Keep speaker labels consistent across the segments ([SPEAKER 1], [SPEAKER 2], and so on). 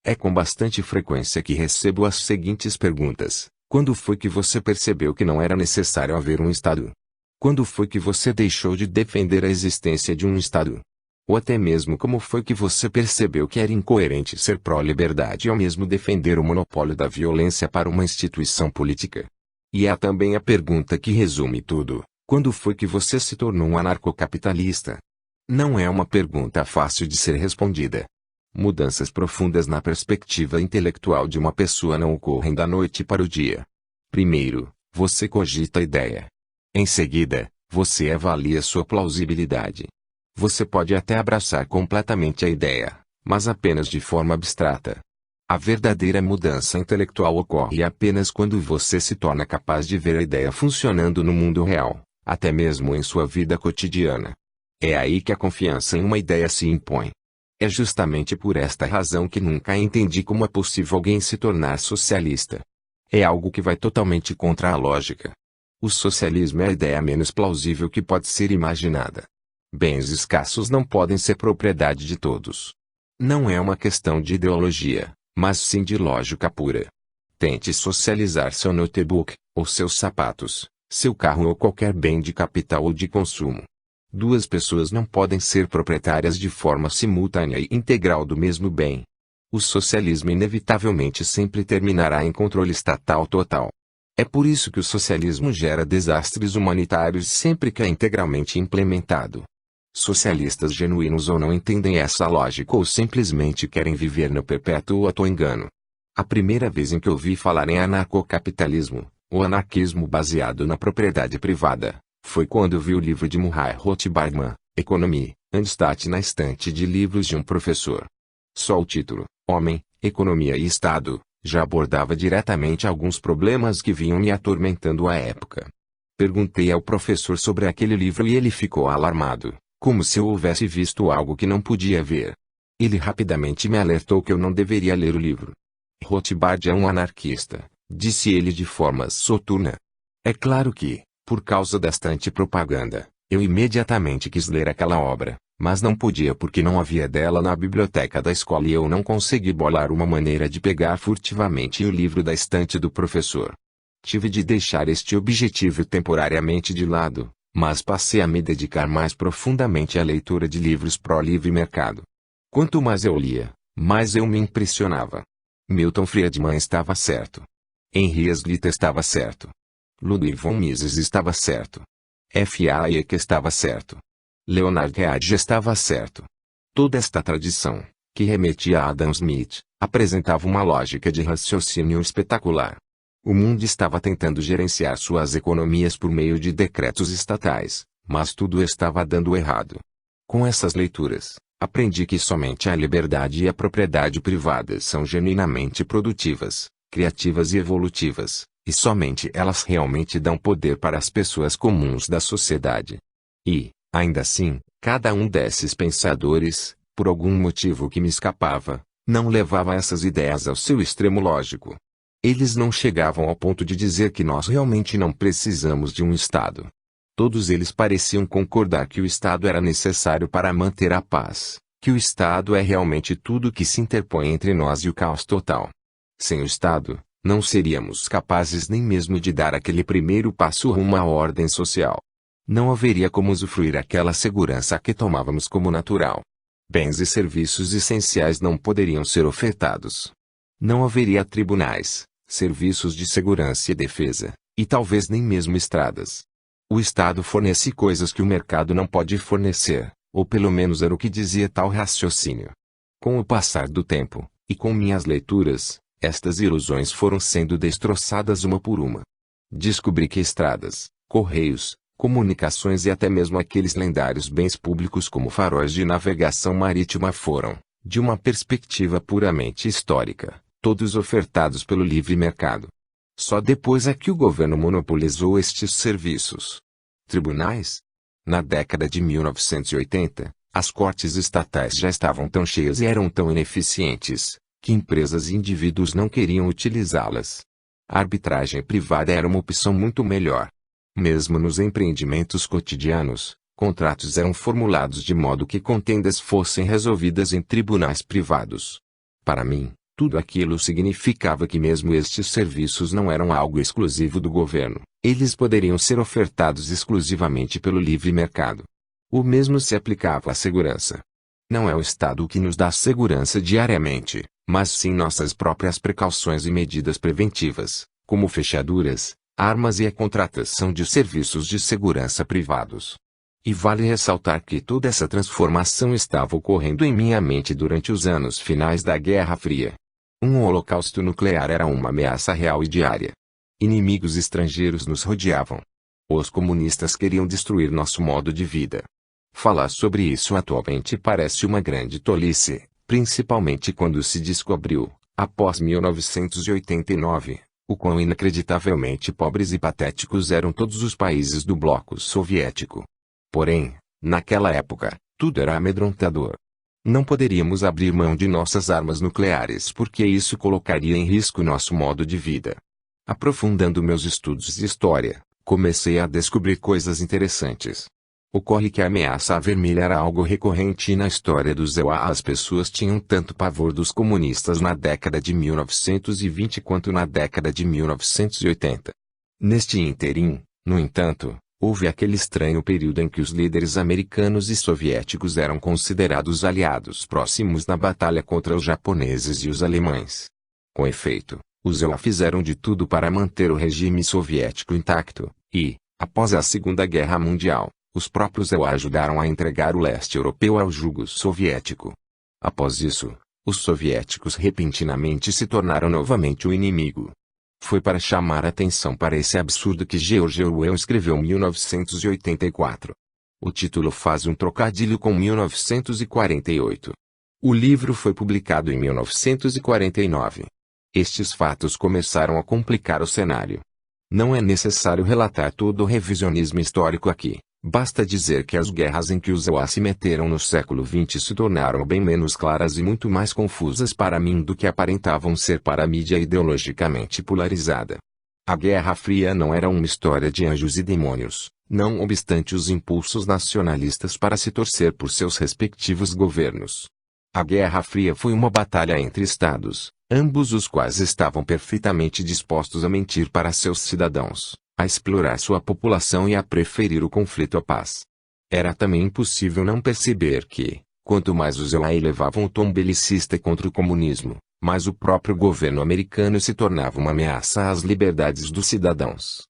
[SPEAKER 1] É com bastante frequência que recebo as seguintes perguntas: quando foi que você percebeu que não era necessário haver um Estado? Quando foi que você deixou de defender a existência de um Estado? Ou até mesmo como foi que você percebeu que era incoerente ser pró-liberdade e ao mesmo defender o monopólio da violência para uma instituição política? E há também a pergunta que resume tudo: quando foi que você se tornou um anarcocapitalista? Não é uma pergunta fácil de ser respondida. Mudanças profundas na perspectiva intelectual de uma pessoa não ocorrem da noite para o dia. Primeiro, você cogita a ideia. Em seguida, você avalia sua plausibilidade. Você pode até abraçar completamente a ideia, mas apenas de forma abstrata. A verdadeira mudança intelectual ocorre apenas quando você se torna capaz de ver a ideia funcionando no mundo real, até mesmo em sua vida cotidiana. É aí que a confiança em uma ideia se impõe. É justamente por esta razão que nunca entendi como é possível alguém se tornar socialista. É algo que vai totalmente contra a lógica. O socialismo é a ideia menos plausível que pode ser imaginada. Bens escassos não podem ser propriedade de todos. Não é uma questão de ideologia, mas sim de lógica pura. Tente socializar seu notebook, ou seus sapatos, seu carro ou qualquer bem de capital ou de consumo. Duas pessoas não podem ser proprietárias de forma simultânea e integral do mesmo bem. O socialismo inevitavelmente sempre terminará em controle estatal total. É por isso que o socialismo gera desastres humanitários sempre que é integralmente implementado. Socialistas genuínos ou não entendem essa lógica ou simplesmente querem viver no perpétuo auto-engano. A primeira vez em que ouvi falar em anarcocapitalismo, ou anarquismo baseado na propriedade privada, foi quando vi o livro de Murray Rothbardman, Economie and State na estante de livros de um professor. Só o título, Homem, Economia e Estado, já abordava diretamente alguns problemas que vinham me atormentando à época. Perguntei ao professor sobre aquele livro e ele ficou alarmado, como se eu houvesse visto algo que não podia ver. Ele rapidamente me alertou que eu não deveria ler o livro. Rothbard é um anarquista, disse ele de forma soturna. É claro que, por causa desta antipropaganda, eu imediatamente quis ler aquela obra, mas não podia porque não havia dela na biblioteca da escola e eu não consegui bolar uma maneira de pegar furtivamente o livro da estante do professor. Tive de deixar este objetivo temporariamente de lado, mas passei a me dedicar mais profundamente à leitura de livros pró-livre mercado. Quanto mais eu lia, mais eu me impressionava. Milton Friedman estava certo. Henry Hazlitt estava certo. Ludwig von Mises estava certo. F. A. Hayek estava certo. Leonard Read estava certo. Toda esta tradição, que remetia a Adam Smith, apresentava uma lógica de raciocínio espetacular. O mundo estava tentando gerenciar suas economias por meio de decretos estatais, mas tudo estava dando errado. Com essas leituras, aprendi que somente a liberdade e a propriedade privada são genuinamente produtivas, criativas e evolutivas, e somente elas realmente dão poder para as pessoas comuns da sociedade. E, ainda assim, cada um desses pensadores, por algum motivo que me escapava, não levava essas ideias ao seu extremo lógico. Eles não chegavam ao ponto de dizer que nós realmente não precisamos de um Estado. Todos eles pareciam concordar que o Estado era necessário para manter a paz, que o Estado é realmente tudo que se interpõe entre nós e o caos total. Sem o Estado, não seríamos capazes nem mesmo de dar aquele primeiro passo rumo à ordem social. Não haveria como usufruir aquela segurança que tomávamos como natural. Bens e serviços essenciais não poderiam ser ofertados. Não haveria tribunais, serviços de segurança e defesa, e talvez nem mesmo estradas. O Estado fornece coisas que o mercado não pode fornecer, ou pelo menos era o que dizia tal raciocínio. Com o passar do tempo, e com minhas leituras, estas ilusões foram sendo destroçadas uma por uma. Descobri que estradas, correios, comunicações e até mesmo aqueles lendários bens públicos como faróis de navegação marítima foram, de uma perspectiva puramente histórica, todos ofertados pelo livre mercado. Só depois é que o governo monopolizou estes serviços. Tribunais? Na década de 1980, as cortes estatais já estavam tão cheias e eram tão ineficientes, que empresas e indivíduos não queriam utilizá-las. A arbitragem privada era uma opção muito melhor. Mesmo nos empreendimentos cotidianos, contratos eram formulados de modo que contendas fossem resolvidas em tribunais privados. Para mim, Tudo aquilo significava que mesmo estes serviços não eram algo exclusivo do governo, eles poderiam ser ofertados exclusivamente pelo livre mercado. O mesmo se aplicava à segurança. Não é o Estado que nos dá segurança diariamente, mas sim nossas próprias precauções e medidas preventivas, como fechaduras, armas e a contratação de serviços de segurança privados. E vale ressaltar que toda essa transformação estava ocorrendo em minha mente durante os anos finais da Guerra Fria. Um holocausto nuclear era uma ameaça real e diária. Inimigos estrangeiros nos rodeavam. Os comunistas queriam destruir nosso modo de vida. Falar sobre isso atualmente parece uma grande tolice, principalmente quando se descobriu, após 1989, o quão inacreditavelmente pobres e patéticos eram todos os países do bloco soviético. Porém, naquela época, tudo era amedrontador. Não poderíamos abrir mão de nossas armas nucleares porque isso colocaria em risco nosso modo de vida. Aprofundando meus estudos de história, comecei a descobrir coisas interessantes. Ocorre que a ameaça vermelha era algo recorrente na história dos EUA. As pessoas tinham tanto pavor dos comunistas na década de 1920 quanto na década de 1980. Neste ínterim, no entanto, houve aquele estranho período em que os líderes americanos e soviéticos eram considerados aliados próximos na batalha contra os japoneses e os alemães. Com efeito, os EUA fizeram de tudo para manter o regime soviético intacto, e, após a Segunda Guerra Mundial, os próprios EUA ajudaram a entregar o leste europeu ao jugo soviético. Após isso, os soviéticos repentinamente se tornaram novamente o inimigo. Foi para chamar atenção para esse absurdo que George Orwell escreveu em 1984. O título faz um trocadilho com 1948. O livro foi publicado em 1949. Estes fatos começaram a complicar o cenário. Não é necessário relatar todo o revisionismo histórico aqui. Basta dizer que as guerras em que os EUA se meteram no século XX se tornaram bem menos claras e muito mais confusas para mim do que aparentavam ser para a mídia ideologicamente polarizada. A Guerra Fria não era uma história de anjos e demônios, não obstante os impulsos nacionalistas para se torcer por seus respectivos governos. A Guerra Fria foi uma batalha entre estados, ambos os quais estavam perfeitamente dispostos a mentir para seus cidadãos, a explorar sua população e a preferir o conflito à paz. Era também impossível não perceber que, quanto mais os EUA elevavam o tom belicista contra o comunismo, mais o próprio governo americano se tornava uma ameaça às liberdades dos cidadãos.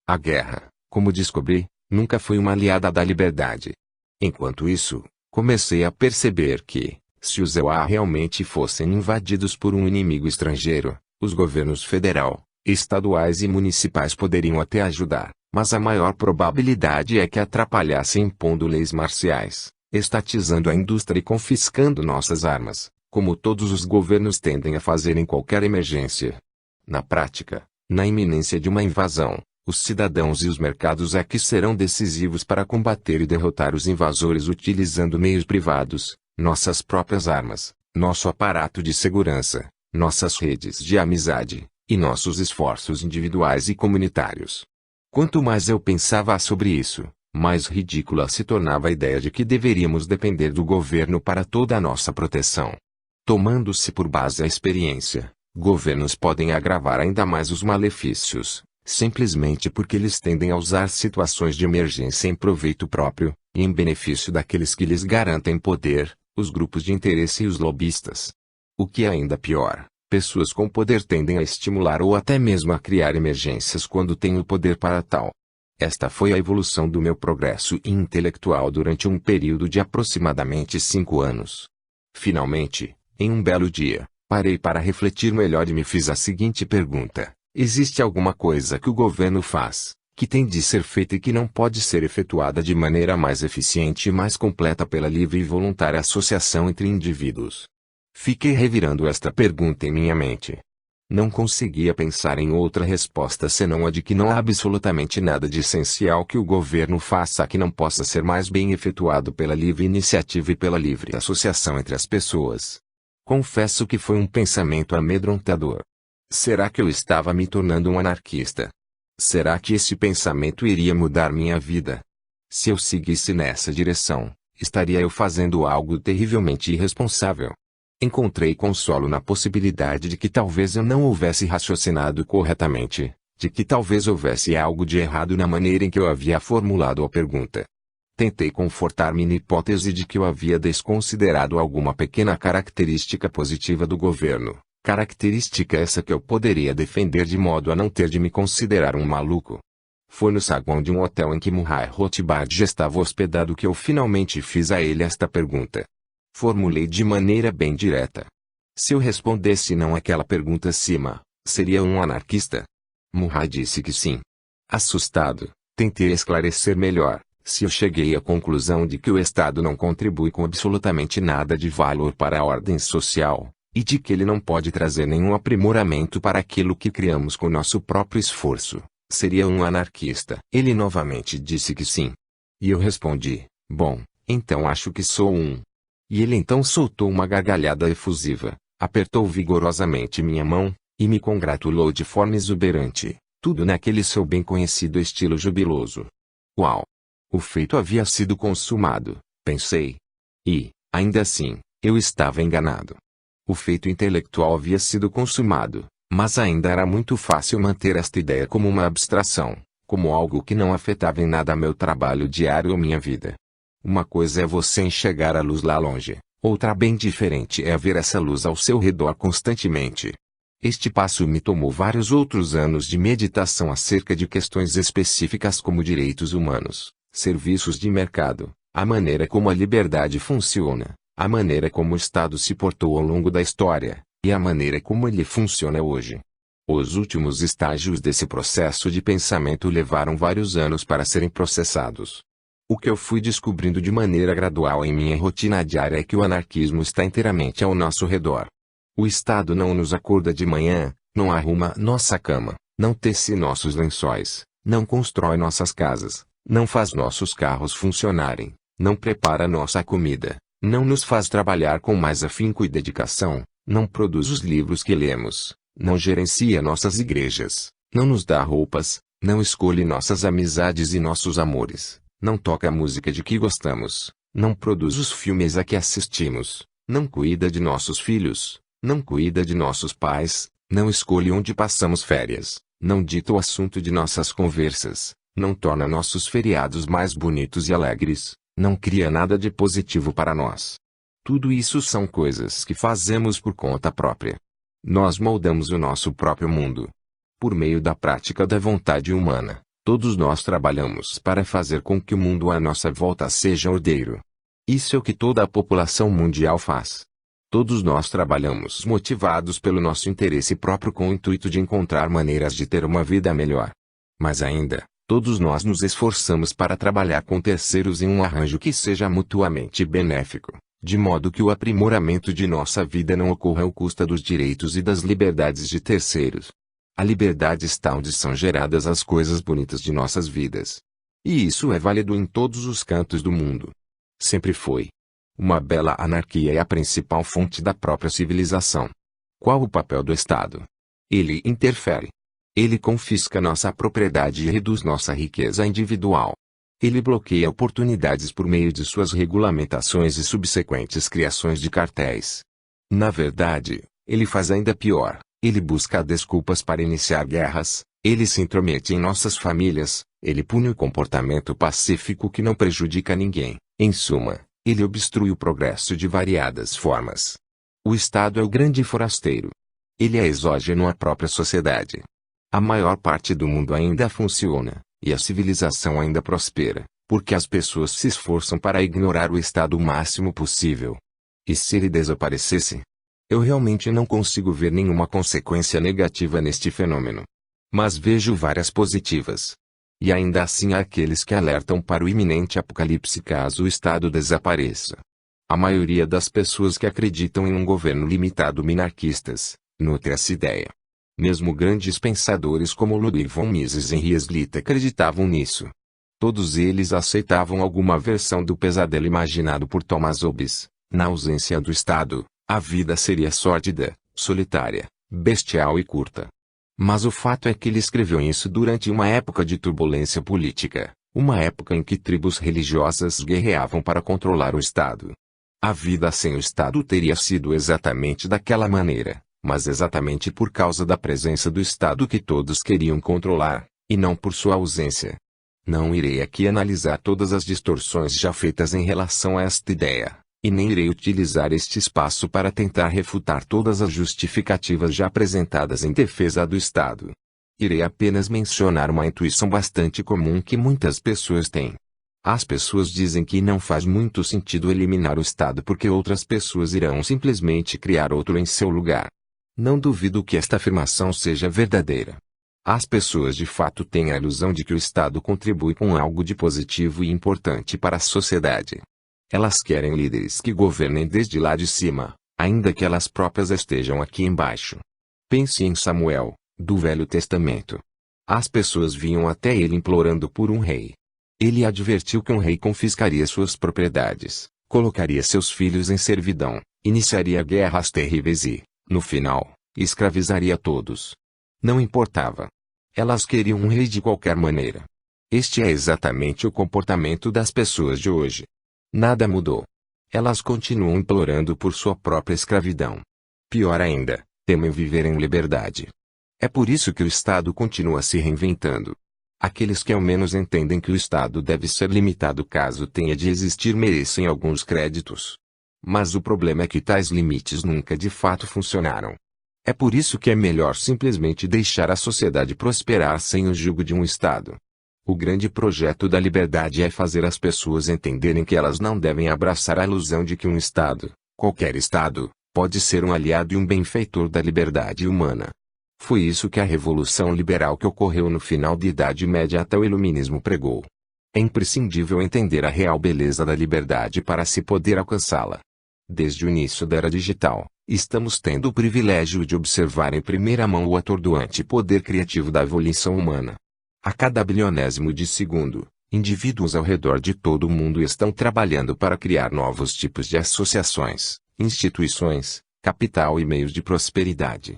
[SPEAKER 1] A guerra, como descobri, nunca foi uma aliada da liberdade. Enquanto isso, comecei a perceber que, se os EUA realmente fossem invadidos por um inimigo estrangeiro, os governos federal, estaduais e municipais poderiam até ajudar, mas a maior probabilidade é que atrapalhassem impondo leis marciais, estatizando a indústria e confiscando nossas armas, como todos os governos tendem a fazer em qualquer emergência. Na prática, na iminência de uma invasão, os cidadãos e os mercados é que serão decisivos para combater e derrotar os invasores utilizando meios privados, nossas próprias armas, nosso aparato de segurança, nossas redes de amizade, e nossos esforços individuais e comunitários. Quanto mais eu pensava sobre isso, mais ridícula se tornava a ideia de que deveríamos depender do governo para toda a nossa proteção. Tomando-se por base a experiência, governos podem agravar ainda mais os malefícios, simplesmente porque eles tendem a usar situações de emergência em proveito próprio, e em benefício daqueles que lhes garantem poder, os grupos de interesse e os lobistas. O que é ainda pior, pessoas com poder tendem a estimular ou até mesmo a criar emergências quando têm o poder para tal. Esta foi a evolução do meu progresso intelectual durante um período de aproximadamente 5 anos. Finalmente, em um belo dia, parei para refletir melhor e me fiz a seguinte pergunta: existe alguma coisa que o governo faz, que tem de ser feita e que não pode ser efetuada de maneira mais eficiente e mais completa pela livre e voluntária associação entre indivíduos? Fiquei revirando esta pergunta em minha mente. Não conseguia pensar em outra resposta senão a de que não há absolutamente nada de essencial que o governo faça que não possa ser mais bem efetuado pela livre iniciativa e pela livre associação entre as pessoas. Confesso que foi um pensamento amedrontador. Será que eu estava me tornando um anarquista? Será que esse pensamento iria mudar minha vida? Se eu seguisse nessa direção, estaria eu fazendo algo terrivelmente irresponsável? Encontrei consolo na possibilidade de que talvez eu não houvesse raciocinado corretamente, de que talvez houvesse algo de errado na maneira em que eu havia formulado a pergunta. Tentei confortar-me na hipótese de que eu havia desconsiderado alguma pequena característica positiva do governo, característica essa que eu poderia defender de modo a não ter de me considerar um maluco. Foi no saguão de um hotel em que Murray Rothbard estava hospedado que eu finalmente fiz a ele esta pergunta. Formulei de maneira bem direta. Se eu respondesse não àquela pergunta acima, seria um anarquista? Murray disse que sim. Assustado, tentei esclarecer melhor. Se eu cheguei à conclusão de que o Estado não contribui com absolutamente nada de valor para a ordem social, e de que ele não pode trazer nenhum aprimoramento para aquilo que criamos com nosso próprio esforço, seria um anarquista. Ele novamente disse que sim. E eu respondi, bom, então acho que sou um. E ele então soltou uma gargalhada efusiva, apertou vigorosamente minha mão, e me congratulou de forma exuberante, tudo naquele seu bem conhecido estilo jubiloso. Uau! O feito havia sido consumado, pensei. E, ainda assim, eu estava enganado. O feito intelectual havia sido consumado, mas ainda era muito fácil manter esta ideia como uma abstração, como algo que não afetava em nada meu trabalho diário ou minha vida. Uma coisa é você enxergar a luz lá longe, outra bem diferente é ver essa luz ao seu redor constantemente. Este passo me tomou vários outros anos de meditação acerca de questões específicas como direitos humanos, serviços de mercado, a maneira como a liberdade funciona, a maneira como o Estado se portou ao longo da história, e a maneira como ele funciona hoje. Os últimos estágios desse processo de pensamento levaram vários anos para serem processados. O que eu fui descobrindo de maneira gradual em minha rotina diária é que o anarquismo está inteiramente ao nosso redor. O Estado não nos acorda de manhã, não arruma nossa cama, não tece nossos lençóis, não constrói nossas casas, não faz nossos carros funcionarem, não prepara nossa comida, não nos faz trabalhar com mais afinco e dedicação, não produz os livros que lemos, não gerencia nossas igrejas, não nos dá roupas, não escolhe nossas amizades e nossos amores, não toca a música de que gostamos, não produz os filmes a que assistimos, não cuida de nossos filhos, não cuida de nossos pais, não escolhe onde passamos férias, não dita o assunto de nossas conversas, não torna nossos feriados mais bonitos e alegres, não cria nada de positivo para nós. Tudo isso são coisas que fazemos por conta própria. Nós moldamos o nosso próprio mundo. Por meio da prática da vontade humana, todos nós trabalhamos para fazer com que o mundo à nossa volta seja ordeiro. Isso é o que toda a população mundial faz. Todos nós trabalhamos motivados pelo nosso interesse próprio com o intuito de encontrar maneiras de ter uma vida melhor. Mas ainda, todos nós nos esforçamos para trabalhar com terceiros em um arranjo que seja mutuamente benéfico, de modo que o aprimoramento de nossa vida não ocorra ao custo dos direitos e das liberdades de terceiros. A liberdade está onde são geradas as coisas bonitas de nossas vidas. E isso é válido em todos os cantos do mundo. Sempre foi. Uma bela anarquia é a principal fonte da própria civilização. Qual o papel do Estado? Ele interfere. Ele confisca nossa propriedade e reduz nossa riqueza individual. Ele bloqueia oportunidades por meio de suas regulamentações e subsequentes criações de cartéis. Na verdade, ele faz ainda pior. Ele busca desculpas para iniciar guerras, ele se intromete em nossas famílias, ele pune o comportamento pacífico que não prejudica ninguém. Em suma, ele obstrui o progresso de variadas formas. O Estado é o grande forasteiro. Ele é exógeno à própria sociedade. A maior parte do mundo ainda funciona, e a civilização ainda prospera, porque as pessoas se esforçam para ignorar o Estado o máximo possível. E se ele desaparecesse? Eu realmente não consigo ver nenhuma consequência negativa neste fenômeno. Mas vejo várias positivas. E ainda assim há aqueles que alertam para o iminente apocalipse caso o Estado desapareça. A maioria das pessoas que acreditam em um governo limitado minarquistas, nutre essa ideia. Mesmo grandes pensadores como Ludwig von Mises e Henri Slitt acreditavam nisso. Todos eles aceitavam alguma versão do pesadelo imaginado por Thomas Hobbes. Na ausência do Estado, a vida seria sórdida, solitária, bestial e curta. Mas o fato é que ele escreveu isso durante uma época de turbulência política, uma época em que tribos religiosas guerreavam para controlar o Estado. A vida sem o Estado teria sido exatamente daquela maneira, mas exatamente por causa da presença do Estado que todos queriam controlar, e não por sua ausência. Não irei aqui analisar todas as distorções já feitas em relação a esta ideia, e nem irei utilizar este espaço para tentar refutar todas as justificativas já apresentadas em defesa do Estado. Irei apenas mencionar uma intuição bastante comum que muitas pessoas têm. As pessoas dizem que não faz muito sentido eliminar o Estado porque outras pessoas irão simplesmente criar outro em seu lugar. Não duvido que esta afirmação seja verdadeira. As pessoas de fato têm a ilusão de que o Estado contribui com algo de positivo e importante para a sociedade. Elas querem líderes que governem desde lá de cima, ainda que elas próprias estejam aqui embaixo. Pense em Samuel, do Velho Testamento. As pessoas vinham até ele implorando por um rei. Ele advertiu que um rei confiscaria suas propriedades, colocaria seus filhos em servidão, iniciaria guerras terríveis e, no final, escravizaria todos. Não importava. Elas queriam um rei de qualquer maneira. Este é exatamente o comportamento das pessoas de hoje. Nada mudou. Elas continuam implorando por sua própria escravidão. Pior ainda, temem viver em liberdade. É por isso que o Estado continua se reinventando. Aqueles que ao menos entendem que o Estado deve ser limitado caso tenha de existir merecem alguns créditos. Mas o problema é que tais limites nunca de fato funcionaram. É por isso que é melhor simplesmente deixar a sociedade prosperar sem o jugo de um Estado. O grande projeto da liberdade é fazer as pessoas entenderem que elas não devem abraçar a ilusão de que um Estado, qualquer Estado, pode ser um aliado e um benfeitor da liberdade humana. Foi isso que a Revolução Liberal que ocorreu no final da Idade Média até o Iluminismo pregou. É imprescindível entender a real beleza da liberdade para se poder alcançá-la. Desde o início da era digital, estamos tendo o privilégio de observar em primeira mão o atordoante poder criativo da evolução humana. A cada bilionésimo de segundo, indivíduos ao redor de todo o mundo estão trabalhando para criar novos tipos de associações, instituições, capital e meios de prosperidade.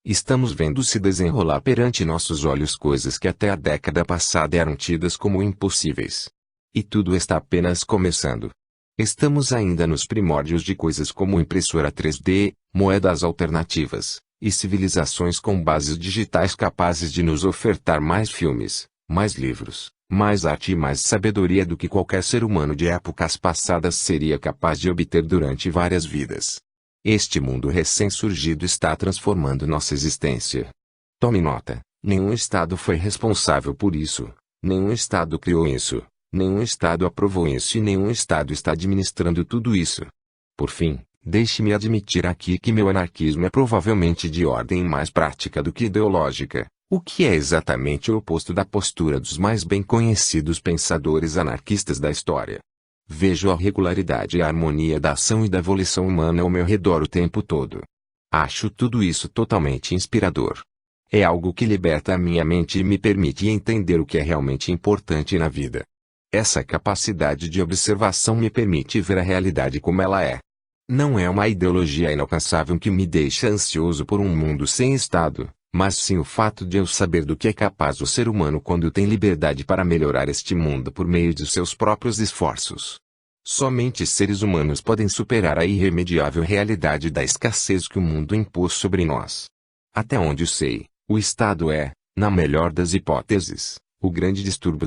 [SPEAKER 1] Estamos vendo se desenrolar perante nossos olhos coisas que até a década passada eram tidas como impossíveis. E tudo está apenas começando. Estamos ainda nos primórdios de coisas como impressora 3D, moedas alternativas, e civilizações com bases digitais capazes de nos ofertar mais filmes, mais livros, mais arte e mais sabedoria do que qualquer ser humano de épocas passadas seria capaz de obter durante várias vidas. Este mundo recém-surgido está transformando nossa existência. Tome nota, nenhum Estado foi responsável por isso, nenhum Estado criou isso, nenhum Estado aprovou isso e nenhum Estado está administrando tudo isso. Por fim, deixe-me admitir aqui que meu anarquismo é provavelmente de ordem mais prática do que ideológica, o que é exatamente o oposto da postura dos mais bem conhecidos pensadores anarquistas da história. Vejo a regularidade e a harmonia da ação e da evolução humana ao meu redor o tempo todo. Acho tudo isso totalmente inspirador. É algo que liberta a minha mente e me permite entender o que é realmente importante na vida. Essa capacidade de observação me permite ver a realidade como ela é. Não é uma ideologia inalcançável que me deixa ansioso por um mundo sem Estado, mas sim o fato de eu saber do que é capaz o ser humano quando tem liberdade para melhorar este mundo por meio de seus próprios esforços. Somente seres humanos podem superar a irremediável realidade da escassez que o mundo impôs sobre nós. Até onde sei, o Estado é, na melhor das hipóteses, o grande distúrbio